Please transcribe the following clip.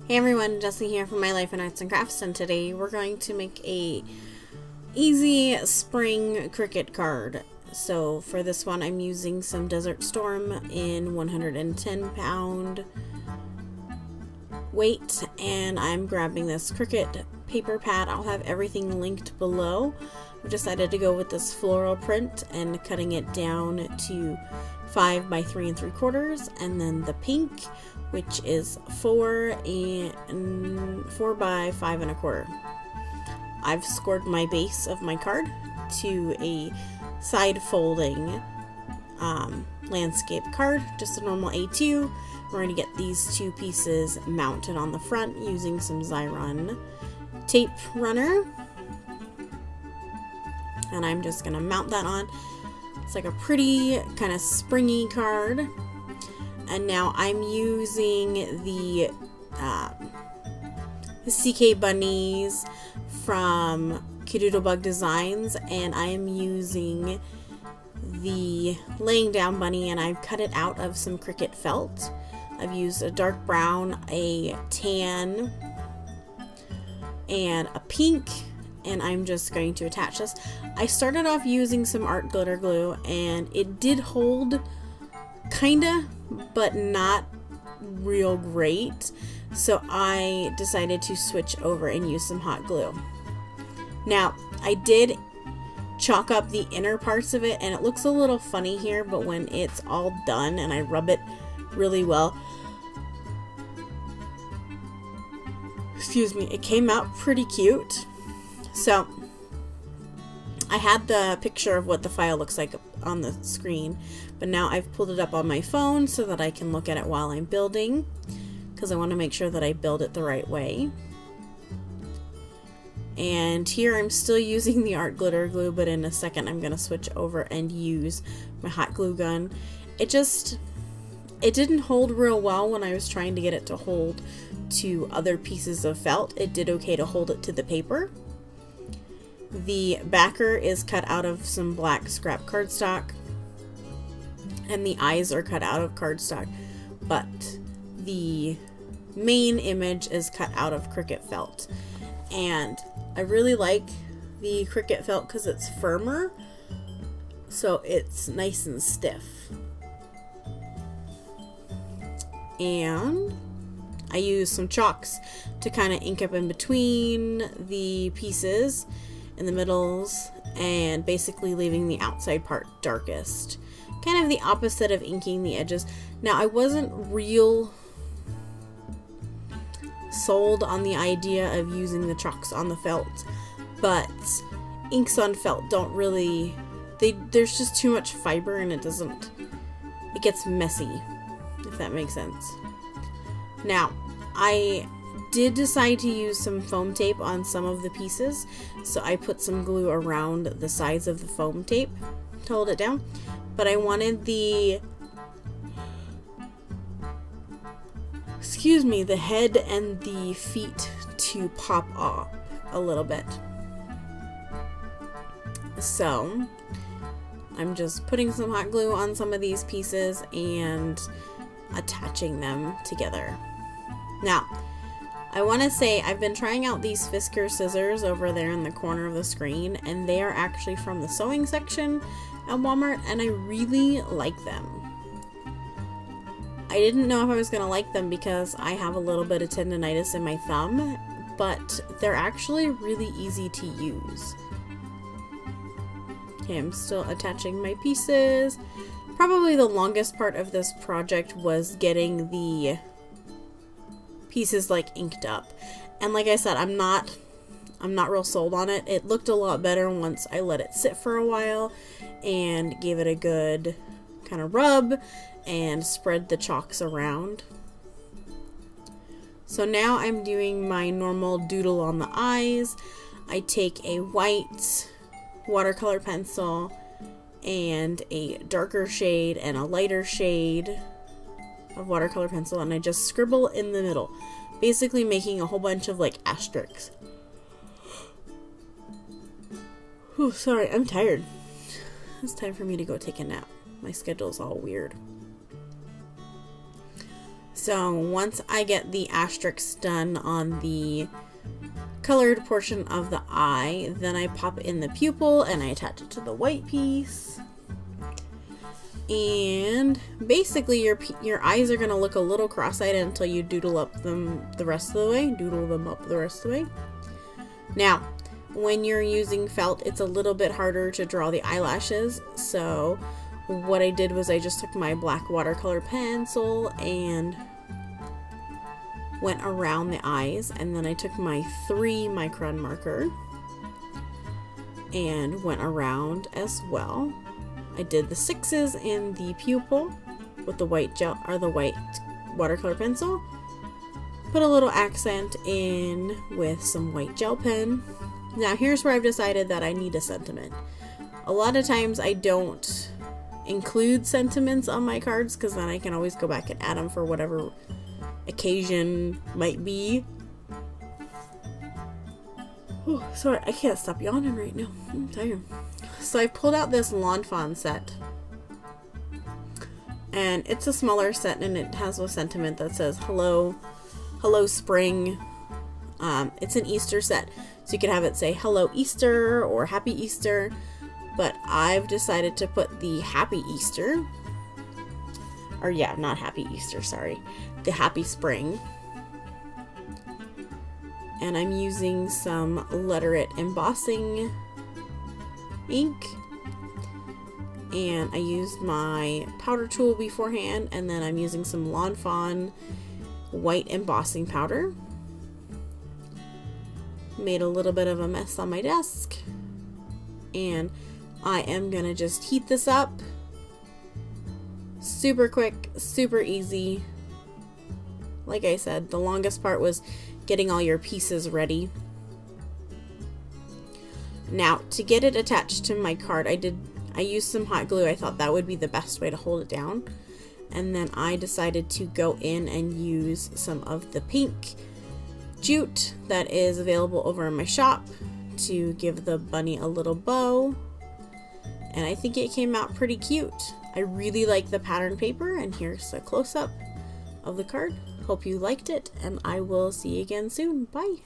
Hey everyone, Jessie here from My Life in Arts and Crafts, and today we're going to make a easy spring Cricut card. So for this one I'm using some Desert Storm in 110 pound weight, and I'm grabbing this Cricut paper pad. I'll have everything linked below. I've decided to go with this floral print and cutting it down to 5 by 3 3/4, and then the pink, which is 4 by 5 1/4. I've scored my base of my card to a side folding landscape card, just a normal A2. We're going to get these two pieces mounted on the front using some Xyron tape runner, and I'm just going to mount that on. It's like a pretty kind of springy card. And now I'm using the CK bunnies from Kadoodle Bug Designs, and I am using the laying down bunny, and I've cut it out of some Cricut felt. I've used a dark brown, a tan, and a pink, and I'm just going to attach this. I started off using some art glitter glue, and it did hold kinda, but not real great, so I decided to switch over and use some hot glue. Now I did chalk up the inner parts of it, and it looks a little funny here, but when it's all done and I rub it really well, excuse me, it came out pretty cute. So I had the picture of what the file looks like on the screen, but now I've pulled it up on my phone so that I can look at it while I'm building, because I want to make sure that I build it the right way. And here I'm still using the art glitter glue, but in a second I'm going to switch over and use my hot glue gun. It didn't hold real well when I was trying to get it to hold to other pieces of felt. It did okay to hold it to the paper. The backer is cut out of some black scrap cardstock, and the eyes are cut out of cardstock, but the main image is cut out of Cricut felt. And I really like the Cricut felt because it's firmer, so it's nice and stiff. And I use some chalks to kind of ink up in between the pieces in the middles, and basically leaving the outside part darkest. Kind of the opposite of inking the edges. Now I wasn't real sold on the idea of using the chalks on the felt, but inks on felt don't really, there's just too much fiber, and it gets messy, if that makes sense. Now I did decide to use some foam tape on some of the pieces, so I put some glue around the sides of the foam tape to hold it down, but I wanted the head and the feet to pop off a little bit. So I'm just putting some hot glue on some of these pieces and attaching them together. Now I want to say I've been trying out these Fisker scissors over there in the corner of the screen, and they are actually from the sewing section at Walmart, and I really like them. I didn't know if I was going to like them because I have a little bit of tendonitis in my thumb, but they're actually really easy to use. Okay, I'm still attaching my pieces. Probably the longest part of this project was getting the pieces like inked up, and like I said, I'm not real sold on it. It looked a lot better once I let it sit for a while and gave it a good kind of rub and spread the chalks around. So now I'm doing my normal doodle on the eyes. I take a white watercolor pencil and a darker shade and a lighter shade of watercolor pencil, and I just scribble in the middle, basically making a whole bunch of like asterisks. Oh, sorry, I'm tired. It's time for me to go take a nap. My schedule's all weird. So once I get the asterisks done on the colored portion of the eye, then I pop in the pupil and I attach it to the white piece. And basically your eyes are going to look a little cross-eyed until you doodle up them the rest of the way. Doodle them up the rest of the way. Now, when you're using felt, it's a little bit harder to draw the eyelashes. So what I did was I just took my black watercolor pencil and went around the eyes, and then I took my 3 micron marker and went around as well. I did the 6s in the pupil with the white gel or the white watercolor pencil. Put a little accent in with some white gel pen. Now here's where I've decided that I need a sentiment. A lot of times I don't include sentiments on my cards because then I can always go back and add them for whatever occasion might be. Oh, sorry, I can't stop yawning right now. I'm tired. So I pulled out this Lawn Fawn set, and it's a smaller set, and it has a sentiment that says hello spring. It's an Easter set, so you could have it say hello Easter or happy Easter, but I've decided to put the happy Easter, or yeah, not happy Easter, sorry, the happy spring. And I'm using some Letter It embossing ink, and I used my powder tool beforehand, and then I'm using some Lawn Fawn white embossing powder. Made a little bit of a mess on my desk, and I am gonna just heat this up. Super quick, super easy. Like I said, the longest part was getting all your pieces ready. Now, to get it attached to my card, I used some hot glue. I thought that would be the best way to hold it down. And then I decided to go in and use some of the pink jute that is available over in my shop to give the bunny a little bow. And I think it came out pretty cute. I really like the pattern paper, and here's a close-up of the card. Hope you liked it, and I will see you again soon. Bye!